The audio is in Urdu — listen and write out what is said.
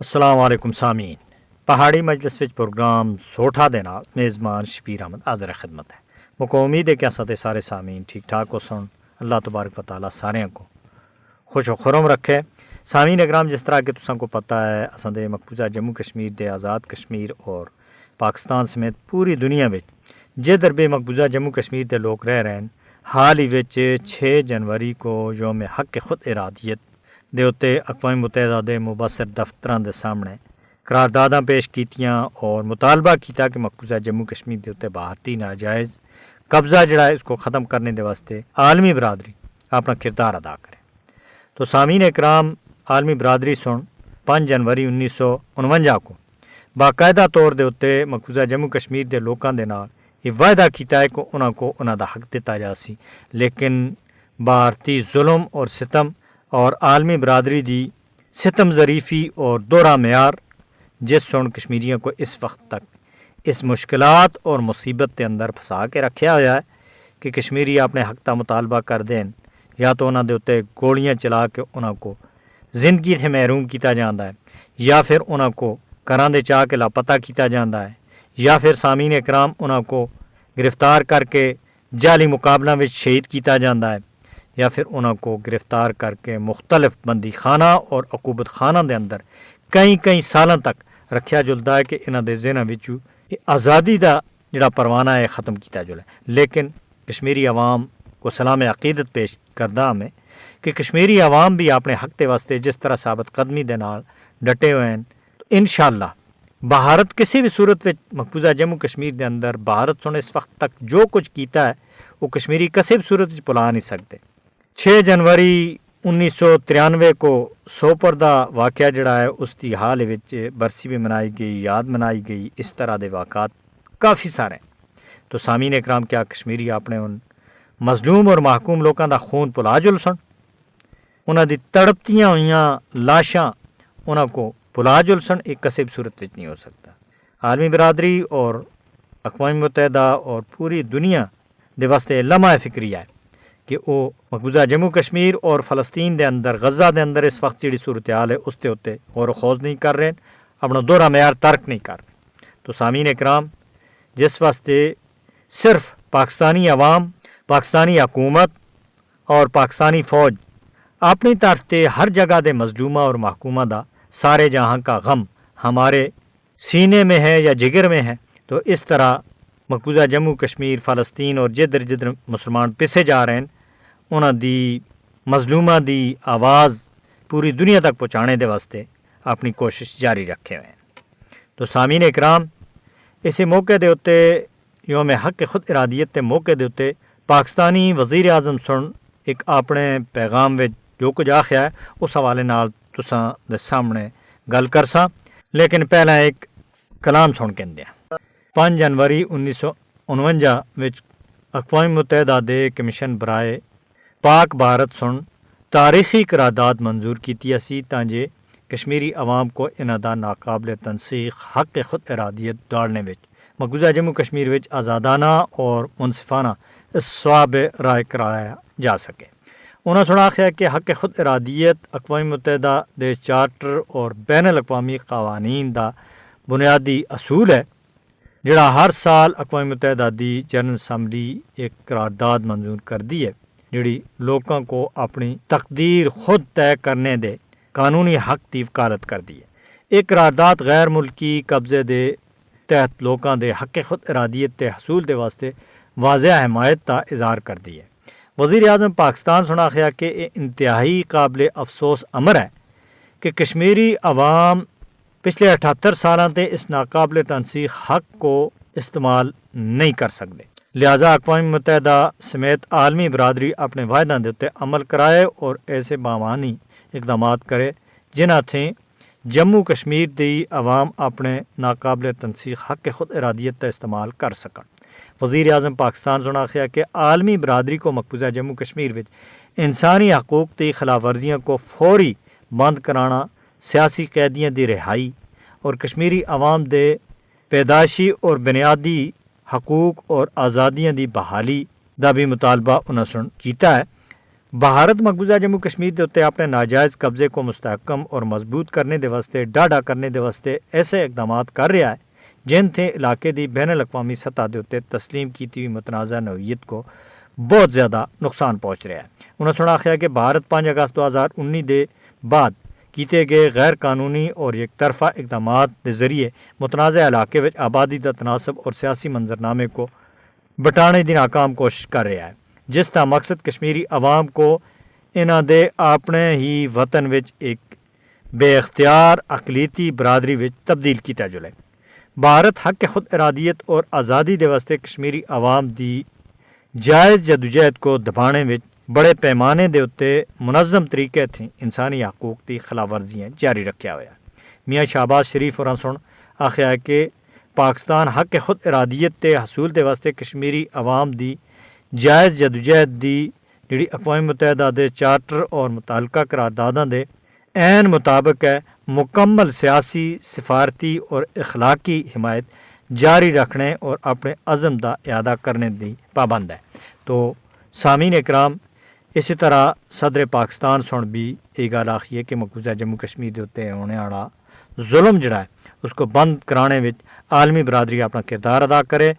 السلام علیکم سامعین پہاڑی مجلس وچ پروگرام سوٹھا دے نال میزبان شبیر احمد حاضر خدمت ہے۔ مکو امید ہے کہ اساں تے سارے سامعین ٹھیک ٹھاک ہو سن۔ اللہ تبارک و تعالیٰ سارے کو خوش و خرم رکھے۔ سامعین اکرام، جس طرح کہ تساں کو پتہ ہے اساں دے مقبوضہ جموں کشمیر دے آزاد کشمیر اور پاکستان سمیت پوری دنیا وچ جدھر بھی مقبوضہ جموں کشمیر دے لوگ رہ رہے ہیں، حال ہی وچ 6 جنوری کو یوم حق خود ارادیت دے اتے اقوام متحدہ دے مبصر دفتراں دے سامنے قرارداداں پیش کیتیاں اور مطالبہ کیتا کہ مقبوضہ جموں کشمیر دے اتے بھارتی ناجائز قبضہ جڑا ہے اس کو ختم کرنے دے واسطے عالمی برادری اپنا کردار ادا کرے۔ تو سامعین اکرام، عالمی برادری سن 5 جنوری 1949 کو باقاعدہ طور دے اتے مقبوضہ جموں کشمیر دے لوکاں دے نال یہ وعدہ کیتا ہے کہ انہاں کو انہاں دا حق دتا جاسی، لیکن بھارتی ظلم اور ستم اور عالمی برادری دی ستم ظریفی اور دورہ معیار جس سن کشمیریوں کو اس وقت تک اس مشکلات اور مصیبت کے اندر پھنسا کے رکھیا ہوا ہے کہ کشمیری اپنے حق کا مطالبہ کر دیں یا تو انہاں دے اتے گولیاں چلا کے انہاں کو زندگی سے محروم کیتا جاندا ہے، یا پھر انہاں کو گھراں دے چاہ کے لاپتہ کیتا جاندا ہے، یا پھر سامعین اکرام انہاں کو گرفتار کر کے جعلی مقابلہ وچ شہید کیتا جاندا ہے، یا پھر انہاں کو گرفتار کر کے مختلف بندی خانہ اور عقوبت خانہ دے اندر کئی سالاں تک رکھیا جلدا ہے کہ انہاں دے ذہناں وچوں آزادی دا جڑا پروانہ ہے ختم کیتا جلے۔ لیکن کشمیری عوام کو سلام عقیدت پیش کردہ میں کہ کشمیری عوام بھی اپنے حق دے واسطے جس طرح ثابت قدمی دے نال ڈٹے ہوئے ہیں، تو انشاءاللہ بھارت کسی بھی صورت وچ مقبوضہ جموں کشمیر دے اندر بھارت سن اس وقت تک جو کچھ کیتا ہے وہ کشمیری کسی بھی صورت وچ بھلا نہیں سکتے۔ 6 جنوری 1993 کو سوپردہ واقعہ جڑا ہے اس دی حال وچ برسی بھی منائی گئی، یاد منائی گئی، اس طرح دے واقعات کافی سارے ہیں۔ تو سامعین اکرام، کیا کشمیری اپنے ان مظلوم اور محکوم لوکاں دا خون پلا جل سن؟ انہاں دی تڑپتیاں ہوئیاں لاشاں انہاں کو پلا جل سن؟ ایک کسی بھی صورت وچ نہیں ہو سکتا۔ عالمی برادری اور اقوام متحدہ اور پوری دنیا دے واسطے لمحہ فکری ہے کہ وہ مقبوضہ جموں کشمیر اور فلسطین دے اندر غزہ دے اندر اس وقت جڑی صورتحال ہے اس کے اتنے غور و خوض نہیں کر رہے، اپنا دورہ معیار ترک نہیں کر رہے۔ تو سامعین اکرام، جس واسطے صرف پاکستانی عوام، پاکستانی حکومت اور پاکستانی فوج اپنی طرف سے ہر جگہ دے مظلومہ اور محکومہ دا سارے جہاں کا غم ہمارے سینے میں ہے یا جگر میں ہے، تو اس طرح مقبوضہ جموں کشمیر، فلسطین اور جدھر جدھر مسلمان پسے جا رہے ہیں انہاں دی مظلومہ دی آواز پوری دنیا تک پہنچانے دے واسطے اپنی کوشش جاری رکھے ہوئے ہیں۔ تو سامعین اکرام، اسی موقع دے اتے یوم حق خود ارادیت کے موقع دے اتے پاکستانی وزیر اعظم سن ایک اپنے پیغام وچ جو کچھ آخیا ہے اس حوالے نال تساں دے سامنے گل کرساں، لیکن پہلا ایک کلام سن کے دیا۔ 5 جنوری 1949 وچ اقوام متحدہ دے کمیشن برائے پاک بھارت سن تاریخی قرارداد منظور کیتی اسی تانجے کشمیری عوام کو انہاں دا ناقابل تنسیق حق خود ارادیت دوڑنے وچ مقبوضہ جموں کشمیر وچ آزادانہ اور منصفانہ صواب رائے کرایا جا سکے۔ انہوں نے آخیا کہ حق خود ارادیت اقوام متحدہ دے چارٹر اور بین الاقوامی قوانین دا بنیادی اصول ہے، جڑا ہر سال اقوام متحدہ دی جنرل اسمبلی ایک قرارداد منظور کر دی ہے جڑی لوگوں کو اپنی تقدیر خود طے کرنے دے قانونی حق دی وکالت کر دی ہے۔ ایک قرارداد غیر ملکی قبضے دے تحت لوگوں دے حق خود ارادیت دے حصول دے واسطے واضح حمایت کا اظہار کر دی ہے۔ وزیر اعظم پاکستان سنا خیا کہ یہ انتہائی قابل افسوس امر ہے کہ کشمیری عوام پچھلے 78 سالوں تے اس ناقابل تنسیق حق کو استعمال نہیں کر سکتے، لہٰذا اقوام متحدہ سمیت عالمی برادری اپنے وعدوں دے اتے عمل کرائے اور ایسے بامانی اقدامات کرے جنہاں تھیں جموں کشمیر دی عوام اپنے ناقابل تنسیق حق خود ارادیت کا استعمال کر سکن۔ وزیر اعظم پاکستان سنا خیا کہ عالمی برادری کو مقبوضہ جموں کشمیر وچ انسانی حقوق کی خلاف ورزیاں کو فوری بند کرانا، سیاسی قیدیاں دی رہائی اور کشمیری عوام دے پیدائشی اور بنیادی حقوق اور آزادیاں دی بحالی دا بھی مطالبہ انہاں سن کیتا ہے۔ بھارت مقبوضہ جموں کشمیر کے اتنے اپنے ناجائز قبضے کو مستحکم اور مضبوط کرنے دے واسطے ڈاڈا کرنے دے واسطے ایسے اقدامات کر رہا ہے جن تھے علاقے دی بین الاقوامی سطح کے اتنے تسلیم کی ہوئی متنازع نوعیت کو بہت زیادہ نقصان پہنچ رہا ہے۔ انہوں نے آخیا کہ بھارت 5 اگست 2019 دے بعد کیتے گئے غیر قانونی اور یک طرفہ اقدامات کے ذریعے متنازع علاقے میں آبادی کا تناسب اور سیاسی منظرنامے کو بٹانے کی ناکام کوشش کر رہا ہے، جس کا مقصد کشمیری عوام کو انہاں دے اپنے ہی وطن وچ ایک بے اختیار اقلیتی برادری وچ تبدیل کیتا جلے۔ بھارت حق خود ارادیت اور آزادی دے واسطے کشمیری عوام دی جائز جدوجہد کو دبانے وچ بڑے پیمانے دے اتے منظم طریقے تھیں انسانی حقوق کی خلاف ورزیاں جاری رکھا ہوا۔ میاں شہباز شریف اور سن آخیا کہ پاکستان حق خود ارادیت کے حصول دے واسطے کشمیری عوام دی جائز جدوجہد دی جڑی اقوام متحدہ دے چارٹر اور متعلقہ قرارداداں دے عین مطابق ہے، مکمل سیاسی، سفارتی اور اخلاقی حمایت جاری رکھنے اور اپنے عزم دا اعادہ کرنے دی پابند ہے۔ تو سامعین اکرام، اسی طرح صدر پاکستان سن بھی یہ گل آخی ہے کہ مقبوضہ جموں کشمیر کے اتنے ہونے والا ظلم جڑا ہے اس کو بند کرانے وچ عالمی برادری اپنا کردار ادا کرے